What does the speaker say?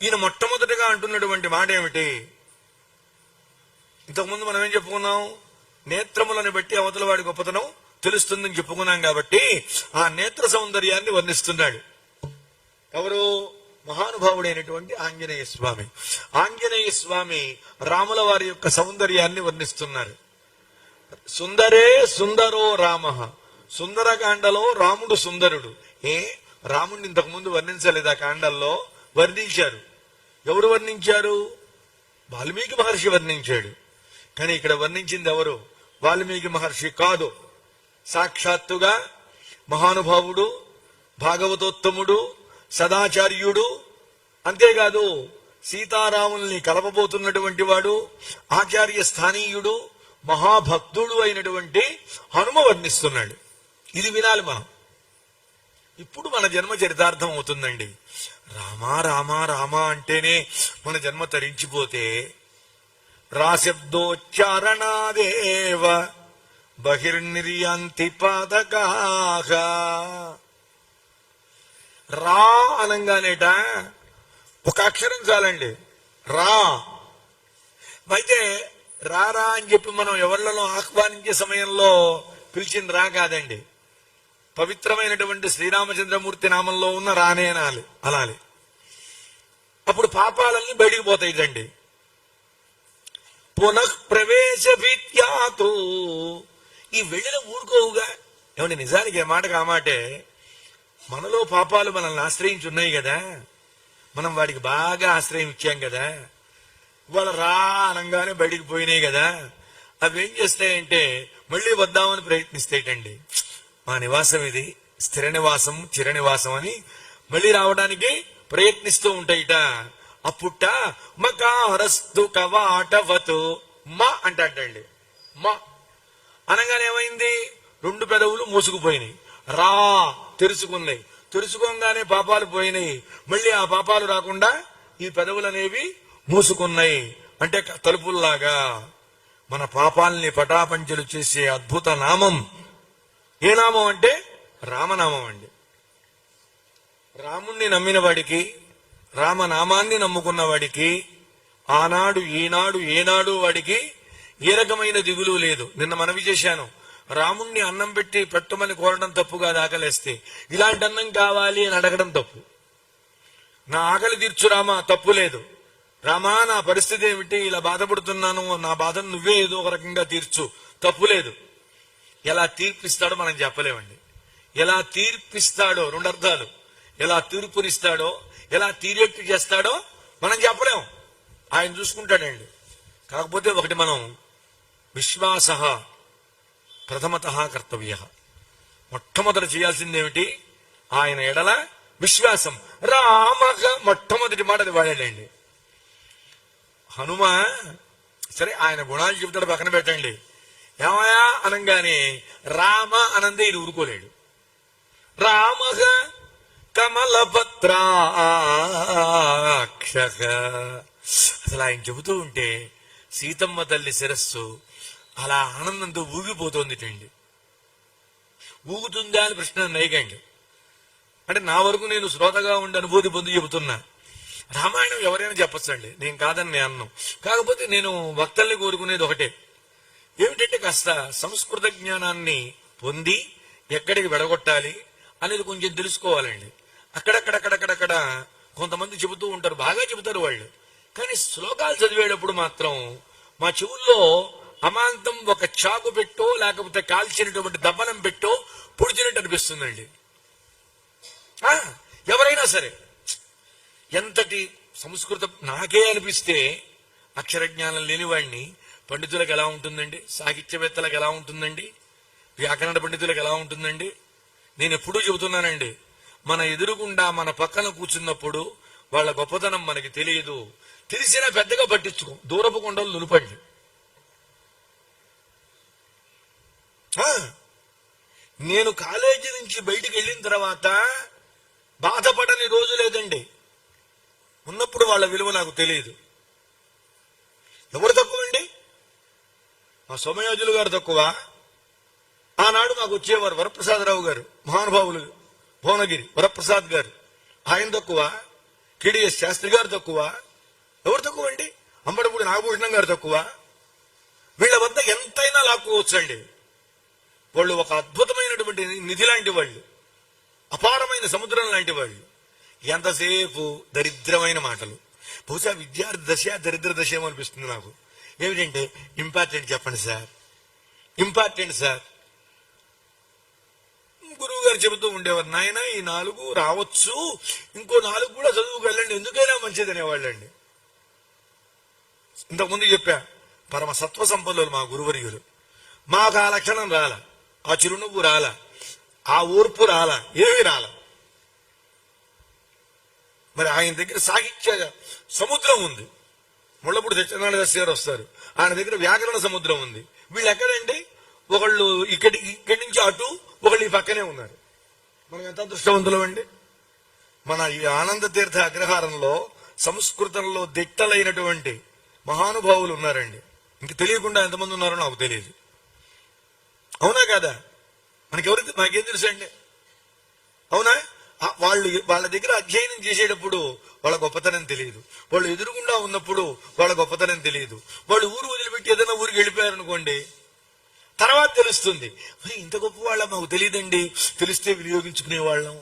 ఈయన మొట్టమొదటిగా అంటున్నటువంటి మాట ఏమిటి? ఇంతకుముందు మనం ఏం చెప్పుకున్నాం? నేత్రములను బట్టి అవతల వాడి గొప్పతనం తెలుస్తుందని చెప్పుకున్నాం. కాబట్టి ఆ నేత్ర సౌందర్యాన్ని వర్ణిస్తున్నాడు. ఎవరు? మహానుభావుడైనటువంటి ఆంజనేయ స్వామి. ఆంజనేయ స్వామి రాముల వారి యొక్క సౌందర్యాన్ని వర్ణిస్తున్నారు. సుందరే సుందరో రామ. సుందరకాండలో రాముడు సుందరుడు. రాముడిని ఇంతకుముందు వర్ణించలేదు. ఆ కాండల్లో వర్ణించారు. ఎవరు వర్ణించారు? వాల్మీకి మహర్షి వర్ణించాడు. కానీ ఇక్కడ వర్ణించింది ఎవరు? వాల్మీకి మహర్షి కాదు. సాక్షాత్తుగా మహానుభావుడు, భాగవతోత్తముడు, సదాచార్యుడు, అంతేకాదు సీతారాముల్ని కలపబోతున్నటువంటి వాడు, ఆచార్య స్థానీయుడు, మహాభక్తుడు అయినటువంటి హనుమ వర్ణిస్తున్నాడు. ఇది వినాలి మనం. ఇప్పుడు మన జన్మ చరితార్థం అవుతుందండి. రామా రామా రామా అంటేనే మన జన్మ తరించిపోతే రాశబ్దోచ్చారణాదేవ బహిర్నిర్యాంతి పాదకాః. రా అనంగానేట ఒక అక్షరం చాలండి. రా. అయితే రారా అని చెప్పి మనం ఎవరిలో ఆహ్వానించే సమయంలో పిలిచిన రా కాదండి. పవిత్రమైనటువంటి శ్రీరామచంద్రమూర్తి నామంలో ఉన్న రానే అనాలి. అలాలి. అప్పుడు పాపాలన్నీ బయటికి పోతాయిదండి. పునః ప్రవేశ భీత్యాతో ఈ వెళ్ళిన ఊరుకోవుగా. ఏమంటే నిజానికి ఏ మాటకు ఆ మాటే. మనలో పాపాలు మనల్ని ఆశ్రయించి ఉన్నాయి కదా, మనం వాడికి బాగా ఆశ్రయం ఇచ్చాం కదా, వాళ్ళ రా అనగానే బయటికి పోయినాయి కదా, అవి ఏం చేస్తాయంటే మళ్ళీ వద్దామని ప్రయత్నిస్తాయిటండి. మా నివాసం ఇది స్థిర నివాసం, చిర నివాసం అని మళ్ళీ రావడానికి ప్రయత్నిస్తూ ఉంటాయిట. అప్పుట మకారస్తు కవాటవతు మా అంటాడండి. మా అనగానే ఏమైంది? రెండు పెదవులు మూసుకుపోయినాయి. రా తెరుచుకున్నాయి. తెరుచుకోగానే పాపాలు పోయినాయి. మళ్ళీ ఆ పాపాలు రాకుండా ఈ పెదవులు అనేవి మూసుకున్నాయి. అంటే తలుపుల్లాగా మన పాపాలని పటాపంచలు చేసే అద్భుత నామం ఏ నామం అంటే రామనామం అండి. రాముణ్ణి నమ్మిన వాడికి, రామనామాన్ని నమ్ముకున్న వాడికి ఆనాడు ఈనాడు ఏనాడు వాడికి ఏ రకమైన దిగులు లేదు. నిన్న మనవి చేశాను, రాముణ్ణి అన్నం పెట్టి పెట్టమని కోరడం తప్పు కాదు. ఆకలేస్తే ఇలాంటి అన్నం కావాలి అని అడగడం తప్పు. నా ఆకలి తీర్చు రామా, తప్పు లేదు. రామా నా పరిస్థితి ఏమిటి, ఇలా బాధపడుతున్నాను, నా బాధను నువ్వే ఏదో ఒక రకంగా తీర్చు, తప్పు లేదు. ఎలా తీర్పిస్తాడో మనం చెప్పలేమండి. ఎలా తీర్పిస్తాడో రెండు అర్థాలు. ఎలా తీర్పునిస్తాడో, ఎలా తీరేట్టు చేస్తాడో మనం చెప్పలేం. ఆయన చూసుకుంటాడండి. కాకపోతే ఒకటి మనం విశ్వాస ప్రథమత కర్తవ్య. మొట్టమొదటి చేయాల్సిందేమిటి? ఆయన ఎడల విశ్వాసం. రామక మొట్టమొదటి మాట అది వాడాడండి. హనుమ సరే ఆయన గుణాలు చెబుతాడు, పక్కన పెట్టండి. ఏమయా అనంగానే రామ అనందే ఇది ఊరుకోలేడు. రామక కమలపత్రాక్ష. అసలు ఆయన చెబుతూ ఉంటే సీతమ్మ తల్లి శిరస్సు అలా ఆనందంతో ఊగిపోతోంది. ఊగుతుందా అని ప్రశ్న నైకండి. అంటే నా వరకు నేను శ్రోతగా ఉండి అనుభూతి పొంది చెబుతున్నా. రామాయణం ఎవరైనా చెప్పచ్చండి, నేను కాదని నేను అన్ను. కాకపోతే నేను భక్తుల్ని కోరుకునేది ఒకటే, ఏమిటంటే కాస్త సంస్కృత జ్ఞానాన్ని పొంది ఎక్కడికి వెడగొట్టాలి అనేది కొంచెం తెలుసుకోవాలండి. అక్కడక్కడ కొంతమంది చెబుతూ ఉంటారు, బాగా చెబుతారు వాళ్ళు. కానీ శ్లోకాలు చదివేటప్పుడు మాత్రం మా చెవుల్లో అమాంతం ఒక చాకు పెట్టో లేకపోతే కాల్చినటువంటి దబ్బనం పెట్టో పొడిచినట్టు అనిపిస్తుందండి. ఎవరైనా సరే ఎంతటి సంస్కృతం నాకే అనిపిస్తే అక్షర జ్ఞానం లేనివాడిని పండితులకు ఎలా ఉంటుందండి, సాహిత్యవేత్తలకు ఎలా ఉంటుందండి, వ్యాకరణ పండితులకు ఎలా ఉంటుందండి. నేను ఎప్పుడూ చెబుతున్నానండి, మన ఎదురుగుండా మన పక్కన కూర్చున్నప్పుడు వాళ్ళ గొప్పతనం మనకి తెలియదు. తెలిసినా పెద్దగా పట్టించుకో, దూరపు కొండలు నులుపండి. నేను కాలేజీ నుంచి బయటికి వెళ్ళిన తర్వాత బాధపడని రోజు లేదండి. ఉన్నప్పుడు వాళ్ళ విలువ నాకు తెలియదు. ఎవరు తక్కువండి? మా సోమయాజులు గారు తక్కువ. ఆనాడు మాకు వచ్చేవారు వరప్రసాదరావు గారు, మహానుభావులు, భువనగిరి వరప్రసాద్ గారు, ఆయన తక్కువ. కేడిఎస్ శాస్త్రి గారు తక్కువ? ఎవరు తక్కువ అండి? అంబడపూడి నాగభూషణం గారు తక్కువ? వీళ్ళ వద్ద ఎంతైనా లాక్కోవచ్చండి. వాళ్ళు ఒక అద్భుతమైనటువంటి నిధి లాంటి వాళ్ళు, అపారమైన సముద్రం లాంటి వాళ్ళు. ఎంతసేపు దరిద్రమైన మాటలు. బహుశా విద్యార్థి దశ దరిద్ర దశ ఏమో అనిపిస్తుంది నాకు. ఏమిటంటే ఇంపార్టెంట్ చెప్పండి సార్, ఇంపార్టెంట్ సార్. గురువు గారు చెబుతూ ఉండేవారు, నాయన ఈ 4 రావచ్చు, ఇంకో 4 కూడా చదువుకు వెళ్ళండి, ఎందుకైనా మంచిది అనేవాళ్ళండి. ఇంతకుముందు చెప్పా, పరమ సత్వ సంపన్నులు మా గురువర్యులు. మాకు ఆ లక్షణం రాల, ఆ చిరునవ్వు రాల, ఆ ఓర్పు రాల, ఏమీ రాల. మరి ఆయన దగ్గర సాహిత్య సముద్రం ఉంది. ముళ్ళపూడి సత్యనారాయణ దాస్ గారు వస్తారు, ఆయన దగ్గర వ్యాకరణ సముద్రం ఉంది. వీళ్ళు ఎక్కడండి? ఒకళ్ళు ఇక్కడి నుంచి అటు, ఒకళ్ళు ఈ పక్కనే ఉన్నారు. మనం ఎంత అదృష్టవంతులం అండి. మన ఈ ఆనంద తీర్థ అగ్రహారంలో సంస్కృతంలో దిట్టలైనటువంటి మహానుభావులు ఉన్నారండి. ఇంక తెలియకుండా ఎంతమంది ఉన్నారో నాకు తెలియదు. అవునా కాదా? మనకేం తెలుసు అండి? అవునా? వాళ్ళ దగ్గర అధ్యయనం చేసేటప్పుడు వాళ్ళ గొప్పతనం తెలియదు. వాళ్ళు ఎదురుగుండా ఉన్నప్పుడు వాళ్ళ గొప్పతనం తెలియదు. వాళ్ళు ఊరు వదిలిపెట్టి ఏదైనా ఊరికి వెళ్ళిపోయారనుకోండి, తర్వాత తెలుస్తుంది, మరి ఇంత గొప్ప వాళ్ళ మాకు తెలియదండి, తెలిస్తే వినియోగించుకునే వాళ్ళం.